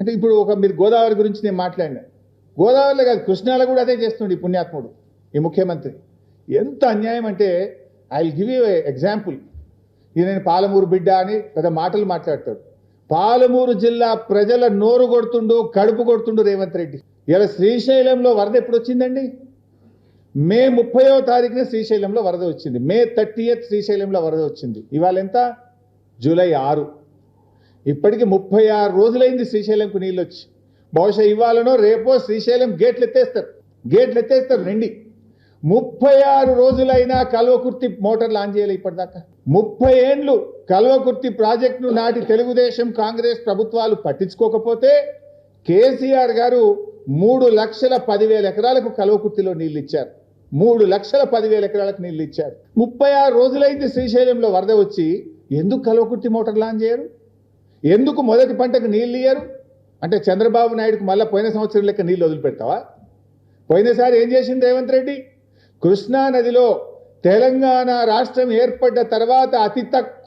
అంటే ఇప్పుడు మీరు గోదావరి గురించి నేను మాట్లాడినా, గోదావరిలో కాదు కృష్ణాలో కూడా అదే చేస్తుండే ఈ పుణ్యాత్ముడు ఈ ముఖ్యమంత్రి. ఎంత అన్యాయం అంటే I will give you example. నేను పాలమూరు బిడ్డ అని పెద్ద మాటలు మాట్లాడతాడు. పాలమూరు జిల్లా ప్రజల నోరు కొడుతుండు, కడుపు కొడుతుండు రేవంత్ రెడ్డి. ఇలా శ్రీశైలంలో వరద ఎప్పుడు వచ్చిందండి? మే 30వ తారీఖున శ్రీశైలంలో వరద వచ్చింది. మే 30th శ్రీశైలంలో వరద వచ్చింది. ఇవాళ ఎంత? జూలై 6. ఇప్పటికి 36 రోజులైంది శ్రీశైలంకు నీళ్ళు వచ్చి. బహుశా ఇవాళనో రేపో శ్రీశైలం గేట్లు ఎత్తేస్తారు నిండి. 36 రోజులైనా కల్వకుర్తి మోటార్లు ఆన్ చేయాలి ఇప్పటిదాకా. 30 ఏండ్లు కల్వకుర్తి ప్రాజెక్టును నాటి తెలుగుదేశం కాంగ్రెస్ ప్రభుత్వాలు పట్టించుకోకపోతే కేసీఆర్ గారు 3,10,000 ఎకరాలకు కల్వకుర్తిలో నీళ్ళు ఇచ్చారు. 3,10,000 ఎకరాలకు నీళ్ళు ఇచ్చారు. 36 రోజులైంది శ్రీశైలంలో వరద వచ్చి. ఎందుకు కల్వకుర్తి మోటార్లు ఆన్ చేయరు? ఎందుకు మొదటి పంటకు నీళ్ళు ఇయ్యరు? అంటే చంద్రబాబు నాయుడుకు మళ్ళీ పోయిన సంవత్సరం లెక్క నీళ్ళు వదిలిపెడతావా? పోయినసారి ఏం చేసింది రేవంత్ రెడ్డి? కృష్ణా నదిలో తెలంగాణ రాష్ట్రం ఏర్పడ్డ తర్వాత అతి తక్కువ